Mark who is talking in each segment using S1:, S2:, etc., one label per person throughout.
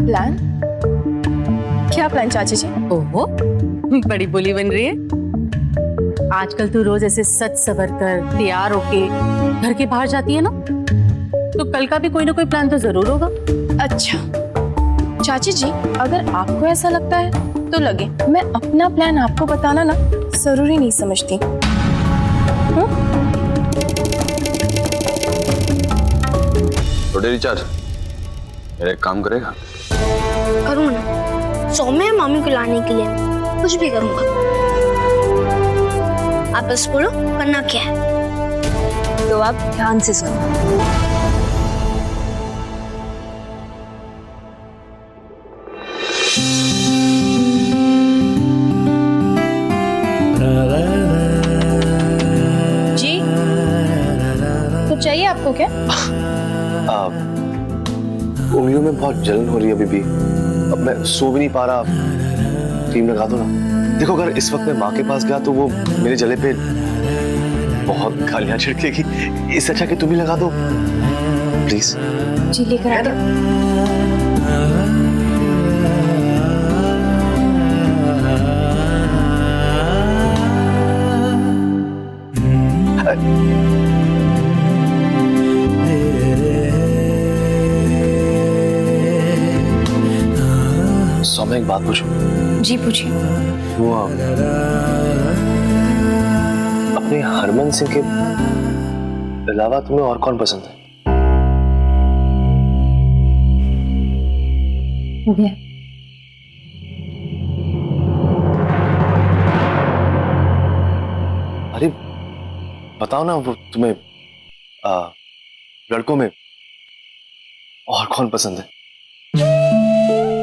S1: Plan? क्या plan चाची जी?
S2: ओहो, बड़ी बोली बन रही है। आजकल तू रोज ऐसे सज सवर कर तैयार होके घर के बाहर जाती है ना, तो कल का भी कोई ना कोई प्लान तो जरूर होगा।
S1: अच्छा चाची जी, अगर आपको ऐसा लगता है तो लगे, मैं अपना प्लान आपको बताना ना जरूरी नहीं समझती।
S3: थोड़े रिचार्ज मेरा एक काम करेगा?
S4: करूँ ना, सौम्या मामी को लाने के लिए कुछ भी करूँगा। आप बस बोलो करना क्या है।
S5: तो आप ध्यान से सुनो।
S1: जी कुछ चाहिए आपको क्या?
S3: उंगलियों में बहुत जलन हो रही है अभी भी। अब मैं सो भी नहीं पा रहा। क्रीम लगा दो ना। देखो अगर इस वक्त मैं माँ के पास गया तो वो मेरे जले पे बहुत गालियां छिड़केगी। इससे अच्छा कि तुम ही लगा दो प्लीज।
S1: जी लेकर आ
S3: सौम्या एक बात पूछूं?
S1: जी पूछिए।
S3: वो अपने हरमन सिंह के अलावा तुम्हें और कौन पसंद है?
S1: हो गया।
S3: अरे बताओ ना, वो तुम्हें लड़कों में और कौन पसंद है?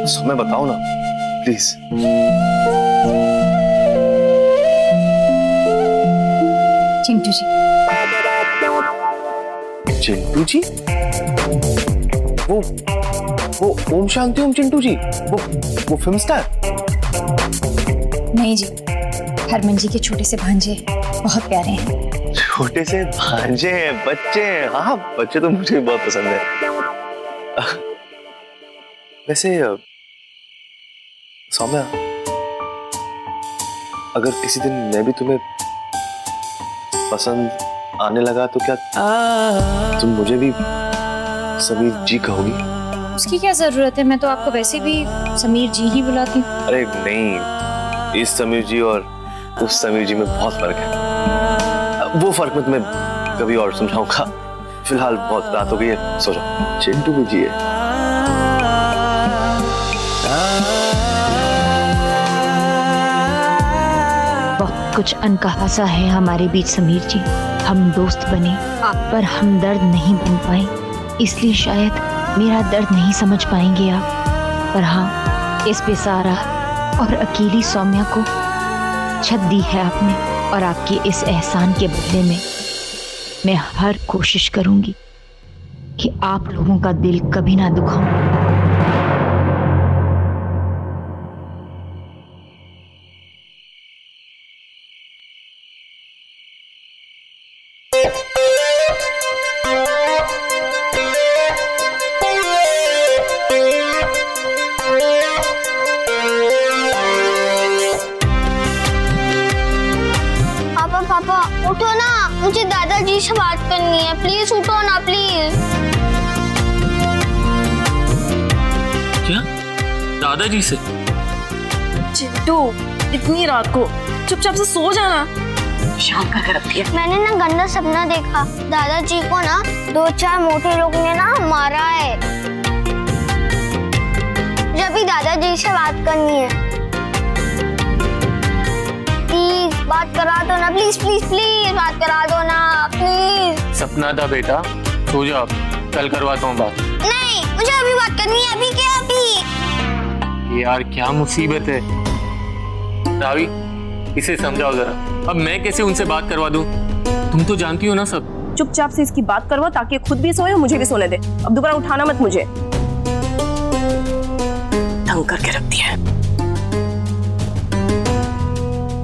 S3: समय बताओ ना प्लीज।
S1: चिंटू जी।
S3: चिंटू जी? वो ओम शांति ओम चिंटू जी, वो फिल्म स्टार?
S6: नहीं जी, हरमन जी के छोटे से भांजे बहुत प्यारे हैं।
S3: छोटे से भांजे हैं, बच्चे हैं। हाँ बच्चे तो मुझे भी बहुत पसंद है। वैसे सौम्या, अगर किसी दिन मैं भी तुम्हें पसंद आने लगा तो क्या तुम मुझे भी समीर जी कहोगी?
S6: उसकी क्या जरूरत है, मैं तो आपको वैसे भी समीर जी ही बुलाती हूँ।
S3: अरे नहीं, इस समीर जी और उस समीर जी में बहुत फर्क है। वो फर्क मैं तुम्हें कभी और समझाऊंगा। फिलहाल बहुत रात हो गई है, सो जाओ। चिंटू भी जी है।
S7: बहुत कुछ अनकहा सा है हमारे बीच समीर जी। हम दोस्त बने पर हमदर्द नहीं बन पाए, इसलिए शायद मेरा दर्द नहीं समझ पाएंगे आप। पर हाँ, इस बेसहारा और अकेली सौम्या को छत दी है आपने, और आपके इस एहसान के बदले में मैं हर कोशिश करूंगी कि आप लोगों का दिल कभी ना दुखाऊं।
S4: पापा उठो ना, मुझे दादाजी से बात करनी है। प्लीज उठो ना प्लीज।
S8: क्या दादाजी से?
S1: चिंटू इतनी रात को चुपचाप से सो जाना।
S2: शाम करके रखती है।
S4: मैंने ना गंदा सपना देखा। दादाजी को ना 2-4 मोटे लोग ने ना मारा है। जब भी दादाजी से बात करनी है, प्लीज बात करा दो ना। प्लीज प्लीज प्लीज बात करा दो ना प्लीज।
S8: सपना था बेटा, सो जा, कल करवाता हूँ बात।
S4: नहीं, मुझे अभी बात करनी है। अभी क्या अभी?
S8: यार क्या मुसीबत है रावी, इसे समझाओ जरा। अब मैं कैसे उनसे बात करवा दूं? तुम तो जानती हो ना सब।
S1: चुपचाप से इसकी बात करवाओ ताकि खुद भी सोए और मुझे भी सोने दे। अब दोबारा उठाना मत मुझे। तंग करके रखती है।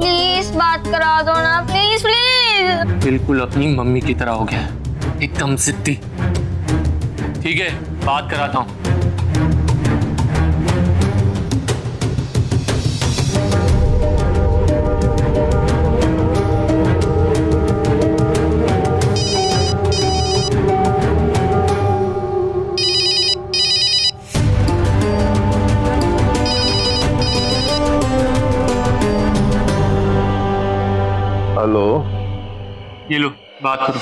S4: प्लीज बात करा दो ना, प्लीज प्लीज।
S8: बिल्कुल अपनी मम्मी की तरह हो गया, एकदम जिद्दी। ठीक है, बात कराता हूँ।
S9: हेलो।
S8: ये लो बात करो।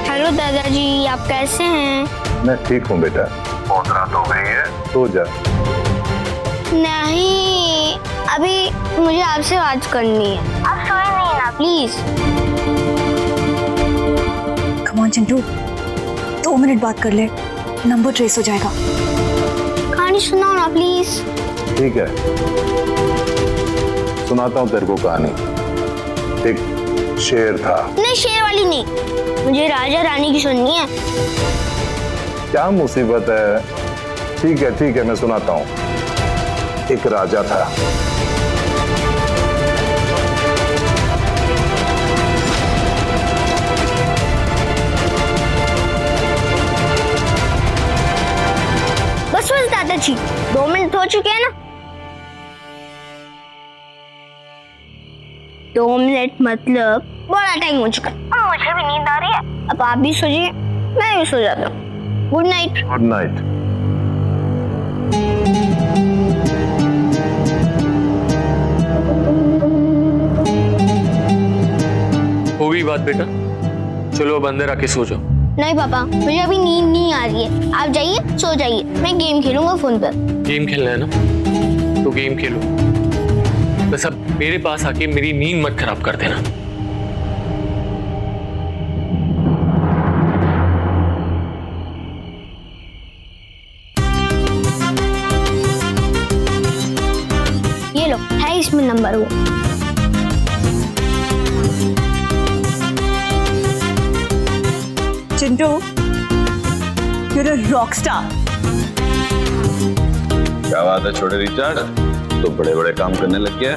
S4: हेलो दादाजी, आप कैसे हैं?
S9: मैं ठीक हूँ बेटा। बहुत रात हो गई है, सो जा।
S4: नहीं, अभी मुझे आपसे बात करनी है। आप सोए नहीं ना, please.
S5: Come on Chintu, 2 minute बात कर ले, नंबर ट्रेस हो जाएगा।
S4: कहानी सुनाओ ना प्लीज।
S9: ठीक है, सुनाता हूँ तेरे को कहानी। एक शेर था।
S4: नहीं, शेर वाली नहीं, मुझे राजा रानी की सुननी है।
S9: क्या मुसीबत है? ठीक है, मैं सुनाता हूँ। एक राजा था।
S4: बस दादाजी, 2 मिनट हो चुके हैं ना। 2 मिनट मतलब बड़ा टाइम हो चुका। मुझे भी नींद आ रही है, अब आप भी सो जाइए, मैं भी सो जाता हूँ। Good night.
S9: Good night.
S8: हो गई बात बेटा, चलो अब अंदर आके सो जाओ।
S4: नहीं पापा, मुझे अभी नींद नहीं आ रही है। आप जाइए, सो जाइए, मैं गेम खेलूंगा फोन पर।
S8: गेम खेलना है ना, तो गेम खेलो, बस अब मेरे पास आके मेरी नींद मत खराब कर देना।
S4: ये लो, है इसमें नंबर वो।
S5: Chintu, you're a rock star.
S9: क्या बात है छोटे रिचार्ड, तो बड़े बड़े काम करने लग गया।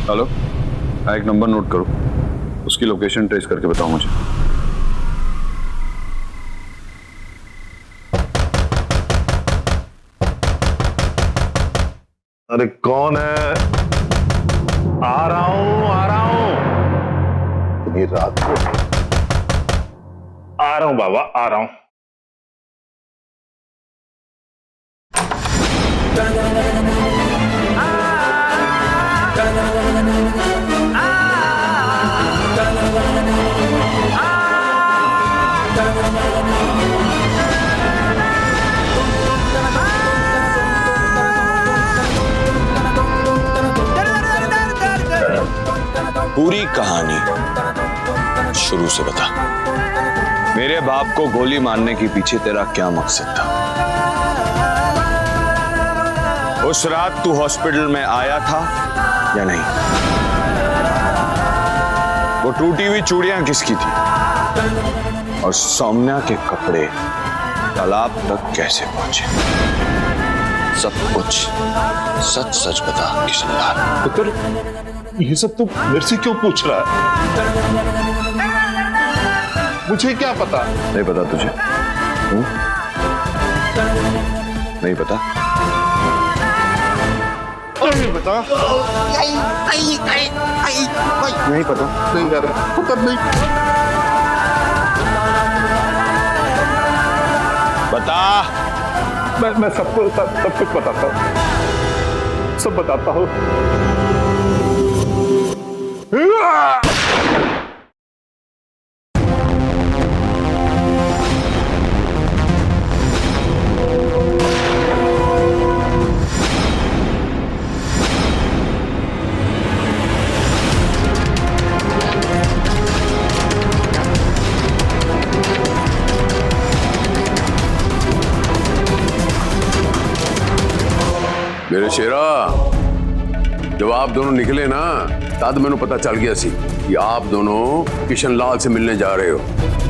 S9: हेलो, एक नंबर नोट करो, उसकी लोकेशन ट्रेस करके बताओ मुझे। अरे कौन है? आ रहा हूं। इतनी रात को आ रहा हूं बाबा, आ रहा हूं।
S10: पूरी कहानी शुरू से बता। मेरे बाप को गोली मारने के पीछे तेरा क्या मकसद था? उस रात तू हॉस्पिटल में आया था या नहीं? वो टूटी हुई चूड़ियां किसकी थी? और सौम्या के कपड़े तालाब तक कैसे पहुंचे? सब कुछ सच सच बता किशनलाल।
S9: पुत्र, ये सब तू मेरे से क्यों पूछ रहा है? मुझे क्या पता? नहीं पता तुझे? नहीं पता? नहीं पता? नहीं पता? नहीं कर पता नहीं।
S10: बता।
S9: मैं सब कुछ बताता हूँ, सब बताता हूँ।
S11: मेरे शेरा, जब आप दोनों निकले ना, तब मैंने पता चल गया सी कि आप दोनों किशनलाल से मिलने जा रहे हो,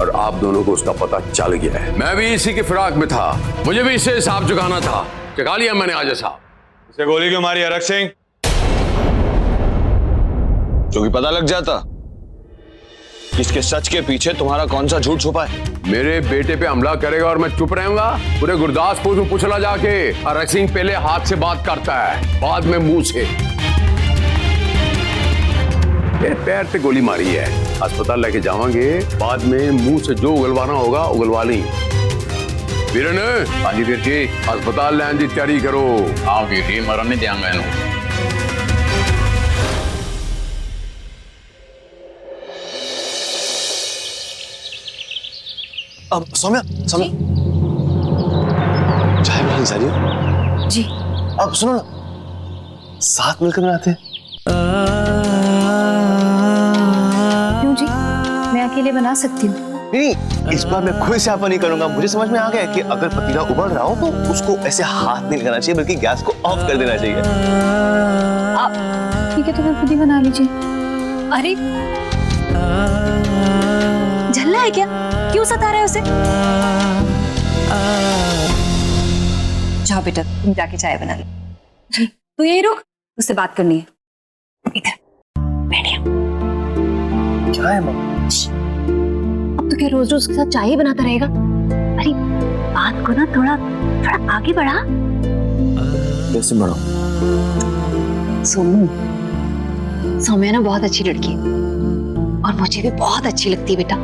S11: और आप दोनों को उसका पता चल गया है। मैं भी इसी की फिराक में था, मुझे भी इससे हिसाब चुकाना था। चुका लिया मैंने आज साहब।
S10: इसे गोली क्यों मारी अरक सिंह? क्योंकि पता लग जाता इसके सच के पीछे तुम्हारा कौन सा झूठ छुपा है।
S11: मेरे बेटे पे हमला करेगा और मैं चुप रहूंगा? पूरे गुरदासपुर में पूछना जाके। अरक सिंह पहले हाथ से बात करता है, बाद में मुंह से। ये पैर पे गोली मारी है, अस्पताल लेके जावांगे, बाद में मुंह से जो उगलवाना होगा उगलवा ली। वीरन, हाँ जी वीर जी, अस्पताल लैन की तैयारी करो।
S8: हाँ वीर जी, मरन नहीं देंगे इन्हों।
S3: अब सौम्या, सौम्या, चाय बनानी जा रही हो?
S1: जी।
S3: अब सुनो ना, साथ मिलकर बनाते हैं।
S1: क्यों जी, मैं अकेले बना सकती हूँ।
S3: नहीं, इस बार मैं खुद से आपा नहीं करूंगा। मुझे समझ में आ गया कि अगर पतीला उबल रहा हो तो उसको ऐसे हाथ नहीं लगाना चाहिए, बल्कि गैस को ऑफ कर देना चाहिए।
S1: ठीक है, तो फिर खुद ही बना लीजिए।
S5: अरे झल्ला है क्या? क्यों सता रहे उसे? जाओ बेटा, तुम जाके चाय बना लो। तू यही रुक, उससे बात करनी है। इधर बैठिए।
S3: क्या है माँ?
S7: अब तो क्या रोज रोज उसके साथ चाय ही बनाता रहेगा? अरे बात को ना थोड़ा थोड़ा आगे बढ़ा।
S3: कैसे बढ़ाऊं?
S7: सोनू, सौम्या ना बहुत अच्छी लड़की है और मुझे भी बहुत अच्छी लगती है बेटा।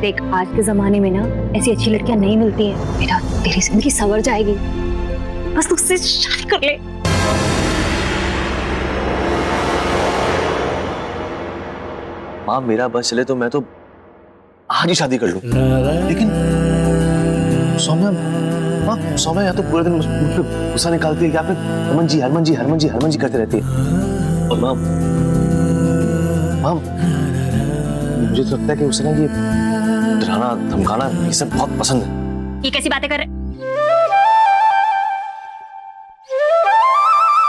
S7: देख, आज के जमाने में ना ऐसी अच्छी लड़कियां नहीं मिलती हैं बेटा। तेरी जिंदगी संवर जाएगी, बस तू उससे शादी कर ले।
S3: माँ, मेरा बस चले तो मैं तो आज ही शादी कर लूं। लेकिन सौम्या, माँ, सौम्या या तो पूरे दिन मुझ पे गुस्सा निकालती है या फिर हरमन जी हरमन जी हरमन जी हरमन जी करती रहती है। और माँ, मुझे तो लगता है कि उसे ना ये डराना धमकाना ये सब बहुत पसंद है।
S7: ये कैसी बातें कर रहे?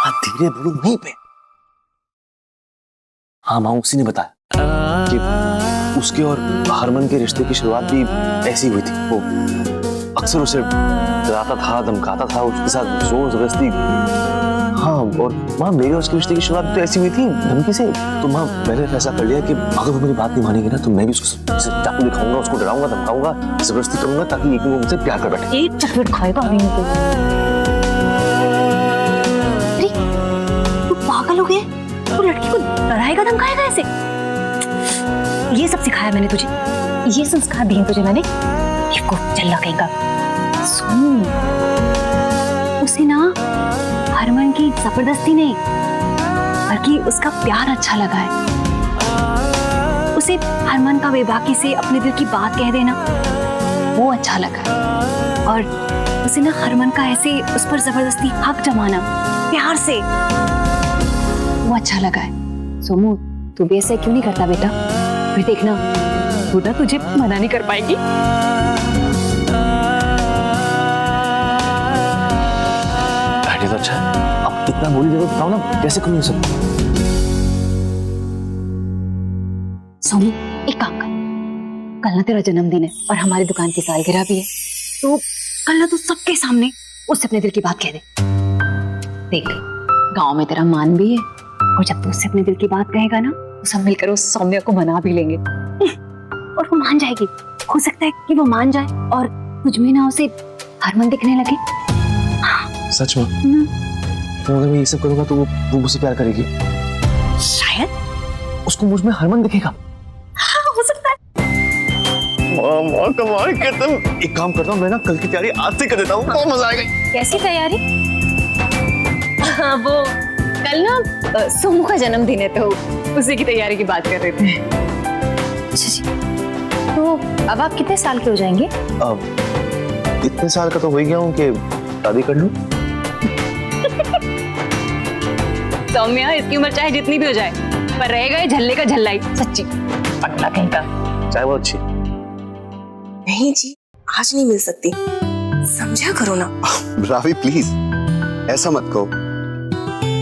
S3: हाँ, धीरे बोलो, नहीं पे। हाँ माँ, उसी ने बताया कि उसके और हरमन के रिश्ते की शुरुआत भी ऐसी हुई थी। वो अक्सर उसे डराता था, धमकाता था, उसके साथ जोर जबरदस्ती। हाँ, और माँ, मेरे उसके रिश्ते की शुरुआत तो ऐसी हुई थी, धमकी से। तो माँ, मैंने फैसला कर लिया कि अगर वो मेरी बात नहीं मानेगी ना, तो मैं भी उसको चाकू दिखाऊंगा, उसको डराऊंगा, धमकाऊंगा, जबरदस्ती करूंगा, ताकि वो मुझसे प्यार कर बैठे।
S7: एक चॉकलेट खाएगा अभी तो। अरे तू पागल हो गया? तू लड़की को डराएगा धमकाएगा ऐसे? ये सब सिखाया मैंने तुझे, ये संस्कार दिए तुझे मैंने। इसको चल्ला कहेगा। सुन, उसे ना हरमन की जबरदस्ती नहीं, बल्कि उसका प्यार अच्छा लगा है। उसे हरमन का बेबाकी से अपने दिल की बात कह देना, वो अच्छा लगा है। और उसे ना हरमन का ऐसे उस पर जबरदस्ती हक जमाना प्यार से, वो अच्छा लगा है। सोमू, तू भी ऐसा क्यों नहीं करता बेटा? फिर देखना खुदा तुझे मना नहीं कर पाएगी।
S3: तो अच्छा, अब इतना बोली जगह बताओ ना, कैसे करूँ ये सब?
S7: सोनू, एक काम कर, कल ना तेरा जन्मदिन है और हमारी दुकान की सालगिरह भी है, तो कल ना तू सबके सामने उससे अपने दिल की बात कह दे। देख, गांव में तेरा मान भी है, और जब तू उससे अपने दिल की बात कहेगा ना, तो सब मिलकर उस सौम्या को मना भी लेंगे और वो मान जाएगी। हो सकता है कि वो मान जाए और तुझ में ना उसे हरमन दिखने लगे।
S3: सच में? तो अगर मैं ये सब करूंगा तो वो मुझसे प्यार करेगी?
S7: शायद
S3: उसको मुझ में हरमन दिखेगा।
S7: हाँ, हो सकता है।
S3: माँ, कमाल कर तुम। एक काम करता हूँ, मैं ना कल की तैयारी आज से कर देता हूँ, बहुत मजा आएगा।
S1: कैसी तैयारी?
S7: हाँ, वो कल ना सोमू का जन्मदिन है, तो उसी की तैयारी की बात कर रहे थे।
S1: अच्छा जी, तो अब आप कितने साल के हो जाएंगे?
S3: अब इतने साल का तो हो ही गया हूँ कि शादी कर लूं।
S7: सौम्या, इसकी उम्र चाहे जितनी भी हो जाए, पर रहेगा ये झल्ले का झल्ला ही, सच्ची पटला कहीं का।
S3: चाय बहुत अच्छी।
S1: नहीं जी, आज नहीं मिल सकती, समझा करो ना।
S10: रावी प्लीज, ऐसा मत कहो।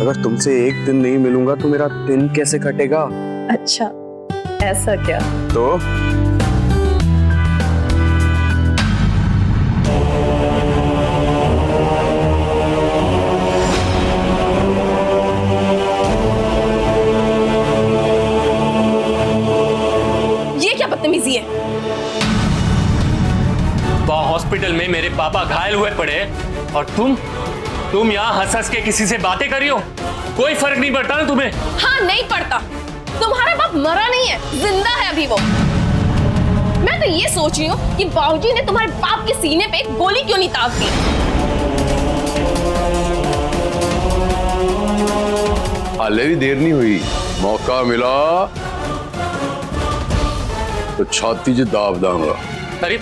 S10: अगर तुमसे एक दिन नहीं मिलूंगा तो मेरा दिन कैसे कटेगा?
S1: अच्छा, ऐसा क्या?
S10: तो
S1: बदतमीजी है।
S8: वहाँ हॉस्पिटल में मेरे पापा घायल हुए पड़े और तुम यहाँ हंस हंस के किसी से बातें कर रही हो। कोई फर्क नहीं पड़ता ना तुम्हें?
S1: हाँ, नहीं पड़ता। तुम्हारा बाप मरा नहीं है, जिंदा है अभी वो। मैं तो ये सोच रही हूँ कि बाबूजी ने तुम्हारे बाप के सीने पे गोली क्यों नहीं ताक दी।
S11: हाले भी देर नहीं हुई, मौका मिला तो छाती से दाब दूंगा।
S8: अरे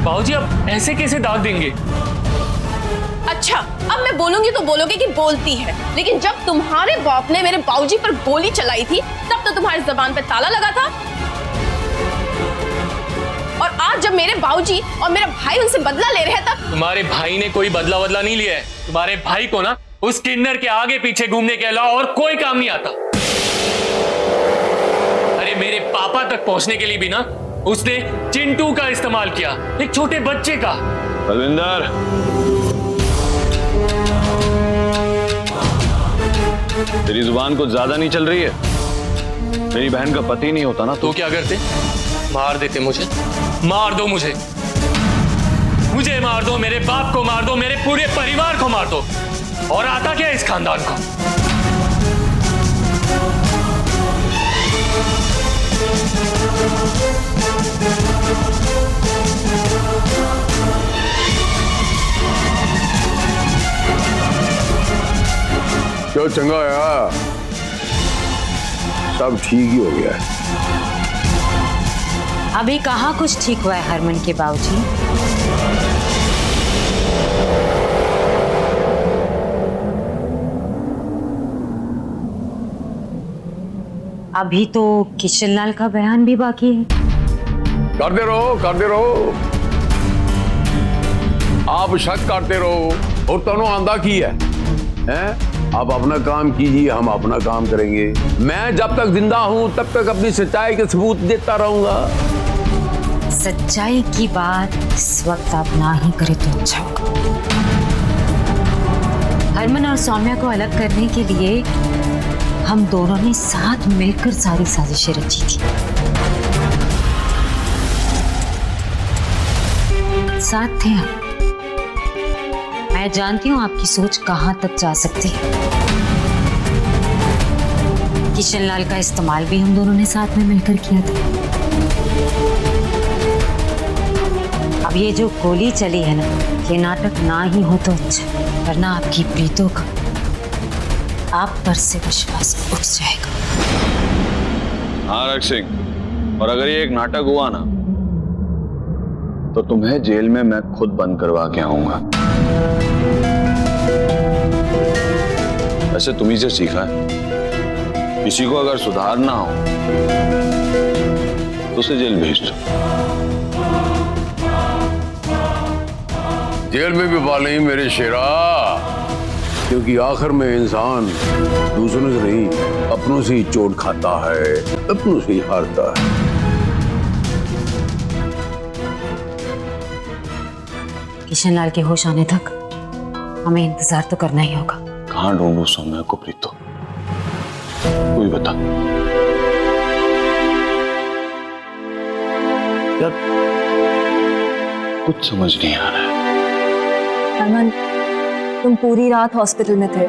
S8: बाबूजी, अब ऐसे कैसे दाग देंगे?
S1: अच्छा, अब मैं बोलूंगी तो बोलोगे कि बोलती है, लेकिन जब तुम्हारे बाप ने मेरे बाबूजी पर गोली चलाई थी तब तो तुम्हारी जुबान पे ताला लगा था। और आज जब मेरे बाबूजी और मेरा भाई उनसे बदला ले रहे हैं तब।
S8: तुम्हारे भाई ने कोई बदला नहीं लिया है। तुम्हारे भाई को ना उस किन्नर के आगे पीछे घूमने के अलावा और कोई काम नहीं आता। अरे मेरे पापा तक पहुंचने के लिए भी ना उसने चिंटू का इस्तेमाल किया, एक छोटे बच्चे का।
S10: बलविंदर, तेरी जुबान कुछ ज्यादा नहीं चल रही है? मेरी बहन का पति नहीं होता ना
S8: तो क्या करते? मार देते मुझे। मार दो मुझे मार दो, मेरे बाप को मार दो, मेरे पूरे परिवार को मार दो, और आता क्या इस खानदान को?
S11: क्यों चंगा यार, सब ठीक ही हो गया है।
S5: अभी कहाँ कुछ ठीक हुआ है हरमन के बाबूजी। अभी तो किशनलाल का बयान भी बाकी है।
S11: करते रहो, आप शक करते रहो और तनो आंदा की है? आप अपना काम कीजिए, हम अपना काम करेंगे। मैं जब तक जिंदा हूं तब तक अपनी सच्चाई के सबूत देता रहूंगा।
S5: सच्चाई की बात इस वक्त आप ना ही करें तो अच्छा होगा। हरमन और सौम्या को अलग करने के लिए हम दोनों ने साथ मिलकर सारी साजिशें रची थी। साथ थे हम। मैं जानती हूँ आपकी सोच कहां तक जा सकती है। किशनलाल का इस्तेमाल भी हम दोनों ने साथ में मिलकर किया था। अब ये जो गोली चली है ना, ये नाटक ना ही हो तो अच्छा, वरना आपकी प्रीतों का आप पर से विश्वास उठ जाएगा।
S10: हाँ रख सिंह, और अगर ये एक नाटक हुआ ना तो तुम्हें जेल में मैं खुद बंद करवा के आऊंगा। वैसे तुम्ही से सीखा है, किसी को अगर सुधारना हो तो उसे जेल भेज दो।
S11: जेल में भी बाल नहीं मेरे शेरा, क्योंकि आखिर में इंसान दूसरों से नहीं अपनों से ही चोट खाता है, अपनों से ही हारता है।
S5: किशनलाल के होश आने तक हमें इंतजार तो करना ही होगा।
S10: कहाँ ढूंढूं सौम्या को प्रीतो, तू ही बता। यार कुछ समझ नहीं आ रहा है।
S12: हरमन, तुम पूरी रात हॉस्पिटल में थे।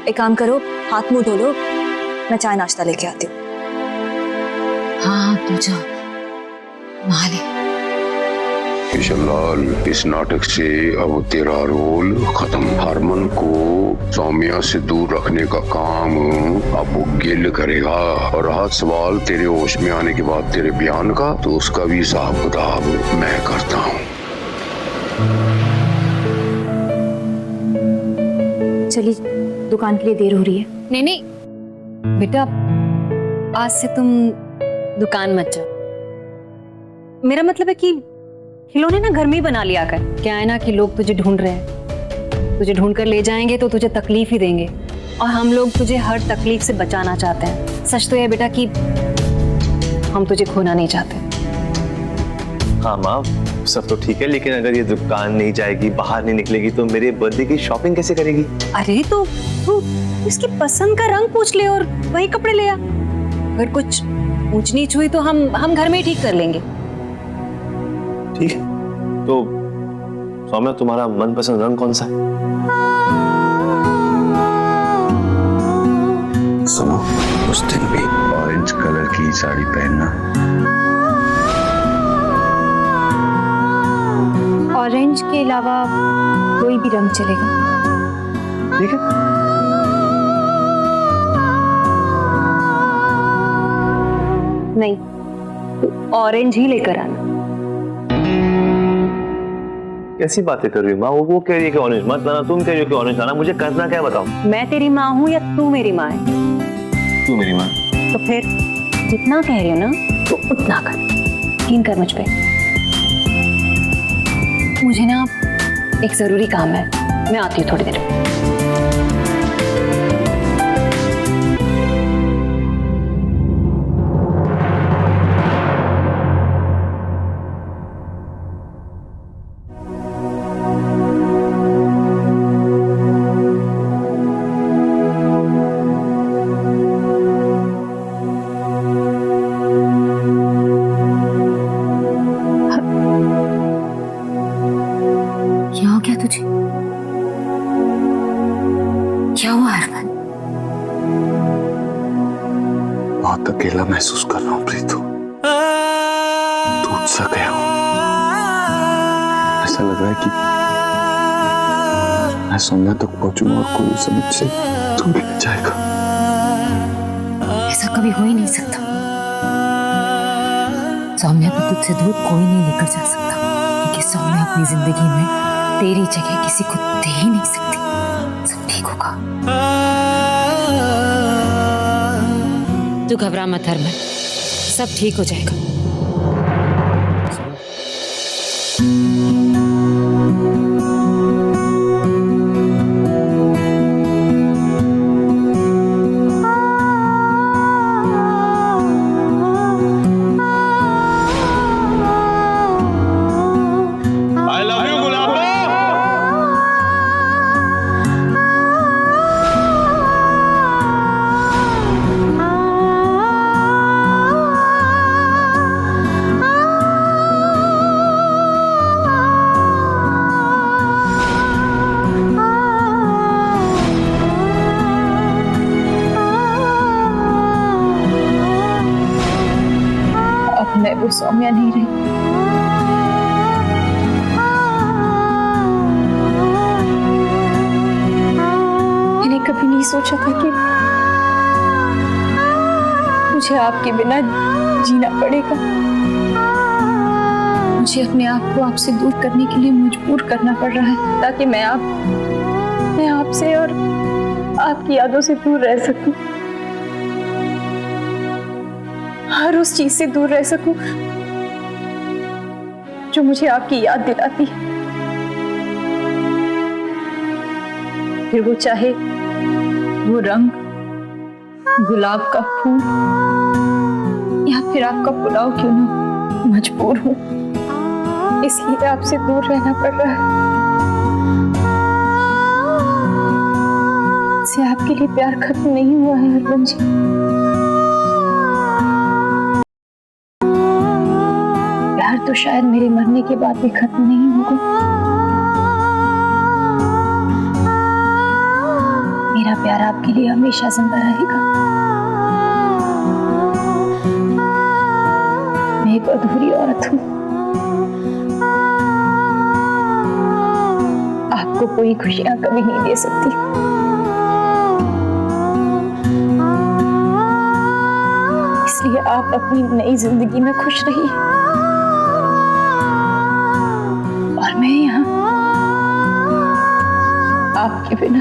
S12: एक काम करो, हाथ मुंह धो लो, मैं चाय नाश्ता लेके आती हूँ।
S5: हाँ तू जा, नहा ले।
S11: किशनलाल, इस नाटक से अब तेरा रोल खत्म। हरमन को सौम्या से दूर रखने का काम अब वो गिल करेगा, और रहा सवाल तेरे होश में आने के बाद तेरे बयान का, तो उसका भी हिसाब किताब मैं करता हूँ।
S12: चलिए, दुकान के लिए देर हो रही है।
S6: नहीं नहीं बेटा, आज से तुम दुकान मत जाओ। मेरा मतलब है कि खिलौने ना घर में ही बना लिया कर। क्या है ना कि लोग तुझे ढूंढ रहे हैं, तुझे ढूंढ कर ले जाएंगे तो तुझे तकलीफ ही देंगे, और हम लोग तुझे हर तकलीफ से बचाना चाहते हैं। सच तो यह बेटा कि हम तुझे खोना नहीं चाहते।
S3: हाँ माँ, सब तो ठीक है, लेकिन अगर ये दुकान नहीं जाएगी, बाहर नहीं निकलेगी, तो मेरे बर्थडे की शॉपिंग कैसे करेगी?
S6: अरे तो तू इसकी पसंद का रंग पूछ ले और वही कपड़े ले आ। अगर कुछ ऊंच नीच हुई तो हम घर में ही ठीक कर लेंगे।
S3: ठीक है, तो सौम्या तुम्हारा मनपसंद रंग कौन सा है?
S10: सुनो, उस दिन भी ऑरेंज कलर की साड़ी पहनना।
S6: ऑरेंज के अलावा कोई भी रंग चलेगा।
S3: ठीक है।
S6: नहीं, तो ऑरेंज ही लेकर आना।
S3: कैसी बातें कर रही हो माँ? वो कह रही है कि ऑरेंज मत लाना, तुम कह रही हो कि ऑरेंज लाना। मुझे करना क्या है बताओ?
S6: मैं तेरी माँ हूँ या तू मेरी माँ है?
S3: तू मेरी माँ।
S6: तो फिर जितना कह रही हो ना तो उतना कर, यकीन कर मुझ पे। मुझे ना एक जरूरी काम है, मैं आती हूँ थोड़ी देर में। क्या हो गया तुझे? क्या हुआ अरमान?
S10: बहुत अकेला महसूस कर रहा हूँ प्रीतू, टूट सा गया हूँ। ऐसा लग रहा है कि मैं सोमनाथ तक पहुंचूंगा और कोई उसे मुझसे दूर ले जाएगा।
S5: ऐसा कभी हो ही नहीं सकता। सौम्या को तुझसे दूर कोई नहीं लेकर जा सकता, क्योंकि सौम्या अपनी जिंदगी में तेरी जगह किसी को दे ही नहीं सकती। सब ठीक होगा, तू घबरा मत हरमन, सब ठीक हो जाएगा।
S6: मैं वो सौम्या नहीं रही। मैंने कभी नहीं सोचा था कि मुझे आपके बिना जीना पड़ेगा। मुझे अपने आप को आपसे दूर करने के लिए मजबूर करना पड़ रहा है, ताकि मैं आपसे और आपकी यादों से दूर रह सकूं, हर उस चीज से दूर रह सकूं जो मुझे आपकी याद दिलाती है। फिर वो चाहे वो रंग, गुलाब का फूल या फिर आपका पुलाव क्यों ना, मजबूर हूं, इसलिए आपसे दूर रहना पड़ रहा है। से आपके लिए प्यार खत्म नहीं हुआ है हरबंस जी। प्यार तो शायद मेरे मरने के बाद भी खत्म नहीं होगा। मेरा प्यार आपके लिए हमेशा जिंदा रहेगा। मैं एक अधूरी औरत हूँ, आपको कोई खुशियां कभी नहीं दे सकती। इसलिए आप अपनी नई जिंदगी में खुश रहिए और मैं यहाँ आपके बिना